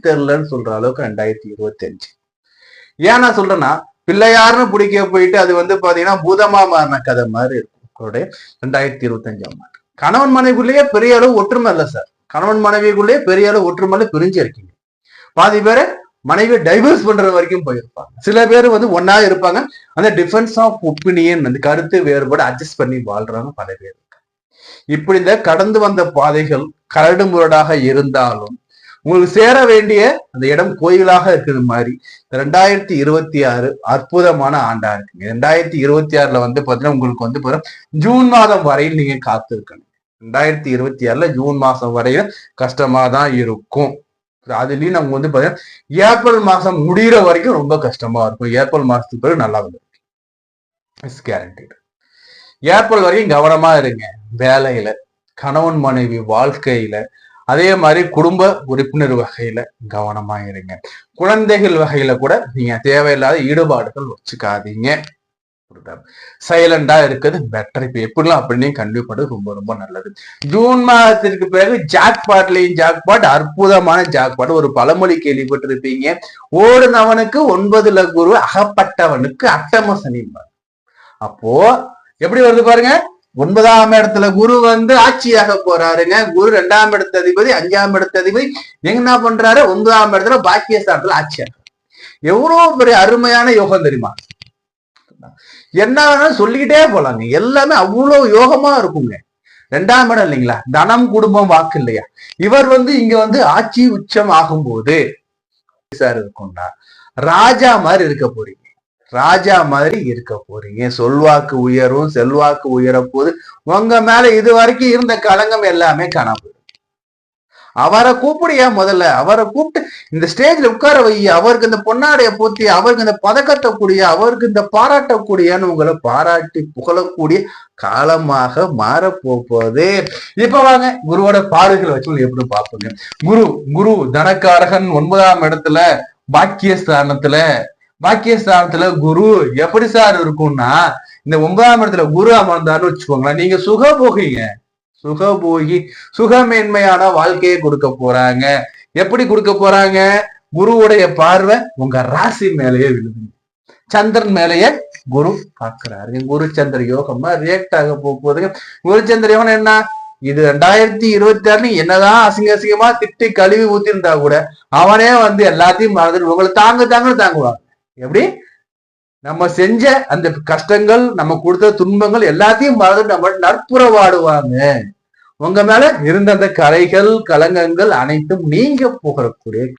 தெரியலன்னு சொல்ற அளவுக்கு 2025. ஏன் நான் சொல்றேன்னா, பிள்ளையாருன்னு பிடிக்க போயிட்டு அது வந்து பாத்தீங்கன்னா பூதமா மாறின கதை மாதிரி இருக்கும் 2025ஆம் ஆண்டு. கணவன் மனைவிக்குள்ளேயே பெரிய அளவு ஒற்றுமை இல்லை சார். கணவன் மனைவிக்குள்ளேயே பெரிய அளவு ஒற்றுமை பிரிஞ்சு இருக்கீங்க. பாதி பேரு மனைவியை டைவர்ஸ் பண்ற வரைக்கும் போயிருப்பாங்க. சில பேர் வந்து ஒன்னா இருப்பாங்க. அந்த டிஃபரன்ஸ் ஆஃப் ஒப்பீனியன் வந்து கருத்து வேறுபாடு அட்ஜஸ்ட் பண்ணி வாழ்றாங்க பல பேர். இப்படி இந்த கடந்து வந்த பாதைகள் கரடு முரடாக இருந்தாலும் உங்களுக்கு சேர வேண்டிய அந்த இடம் கோயிலாக இருக்கிற மாதிரி 2026 அற்புதமான ஆண்டா இருக்குங்க. 2026ல வந்து பாத்தீங்கன்னா உங்களுக்கு வந்து பாத்தீங்கன்னா ஜூன் மாதம் வரையில் நீங்க காத்து இருக்கணும். 2026ல ஜூன் மாசம் வரையில கஷ்டமா தான் இருக்கும். அதுலயும் நம்ம வந்து பாத்தீங்கன்னா ஏப்ரல் மாசம் முடிகிற வரைக்கும் ரொம்ப கஷ்டமா இருக்கும். ஏப்ரல் மாசத்துக்கு பிறகு நல்லா வந்து இட்ஸ் கேரண்டட். ஏப்ரல் வரைக்கும் கவனமா இருங்க. வேலையில, கணவன் மனைவி வாழ்க்கையில, அதே மாதிரி குடும்ப உறுப்பினர் வகையில கவனமா இருங்க. குழந்தைகள் வகையில கூட நீங்க தேவையில்லாத ஈடுபாடுகள் வச்சுக்காதீங்க. சைலண்டா இருக்குது பெட்டர். இப்ப எப்படிலாம் அப்படின்னு கண்டிப்பாடு ரொம்ப ரொம்ப நல்லது. ஜூன் மாதத்திற்கு பிறகு ஜாக்பாட்லயும் ஜாக்பாட், அற்புதமான ஜாக்பாட். ஒரு பழமொழி கேள்விப்பட்டிருப்பீங்க, ஓடுனவனுக்கு 9ல குரு, அகப்பட்டவனுக்கு அட்டம சனி. அப்போ எப்படி வருது பாருங்க, 9ஆம் இடத்துல குரு வந்து ஆட்சியாக போறாருங்க. குரு 2ஆம் இடத்து அதிபதி, 5ஆம் இடத்து அதிபதி என்ன பண்றாரு, 9ஆம் இடத்துல பாக்கியஸ்தானத்துல ஆட்சியாக. எவ்வளவு பெரிய அருமையான யோகம் தெரியுமா? என்ன வேணாலும் சொல்லிக்கிட்டே போலாங்க. எல்லாமே அவ்வளவு யோகமா இருக்குங்க. 2ஆம் இடம் இல்லைங்களா, தனம் குடும்பம் வாக்கு இல்லையா. இவர் வந்து இங்க வந்து ஆட்சி உச்சம் ஆகும்போது சார் இருக்கும்னா ராஜா மாதிரி இருக்க போறீங்க. ராஜா மாதிரி இருக்க போறீங்க. சொல்வாக்கு உயரும், செல்வாக்கு உயர போது. உங்க மேல இது வரைக்கும் இருந்த களங்கம் எல்லாமே காணாம. அவரை கூப்பிடியா, முதல்ல அவரை கூப்பிட்டு இந்த ஸ்டேஜ்ல உட்கார வை, அவருக்கு இந்த பொன்னாடைய போத்தி, அவருக்கு இந்த பதக்கத்தை கூடிய, அவருக்கு இந்த பாராட்டக்கூடியன்னு உங்களை பாராட்டி புகழக்கூடிய காலமாக மாற போகுது. இப்ப வாங்க குருவோட பார்வைகள் வச்சு எப்படி பார்ப்போங்க. குரு தனக்காரகன் 9ஆம் இடத்துல பாக்கியஸ்தானத்துல குரு எப்படி சார் இருக்கும்னா, இந்த 9ஆம் இடத்துல குரு அமர்ந்தான்னு வச்சுக்கோங்களேன், நீங்க சுகபோகி சுகமேன்மையான வாழ்க்கையை கொடுக்க போறாங்க. எப்படி கொடுக்க போறாங்க? குருவுடைய பார்வை உங்க ராசி மேலேயே விழுது. சந்திரன் மேலேயே குரு பாக்குறாரு. குரு சந்திர யோகமா ரியாக்ட் ஆக போகுதுங்க. குரு சந்திர யோகம் என்ன, இது 2026 என்னதான் அசிங்கமா திட்டி கழுவி ஊத்திருந்தா கூட அவனே வந்து எல்லாத்தையும் மறந்துட்டு உங்களை தாங்குவாங்க. எப்படி நம்ம செஞ்ச அந்த கஷ்டங்கள், நம்ம கொடுத்த துன்பங்கள் எல்லாத்தையும் மறந்துட்டு நம்ம நட்புறவாடுவாங்க. உங்க மேல இருந்த அந்த கரைகள் களங்கங்கள் அனைத்தும் நீங்க போகக்கூடிய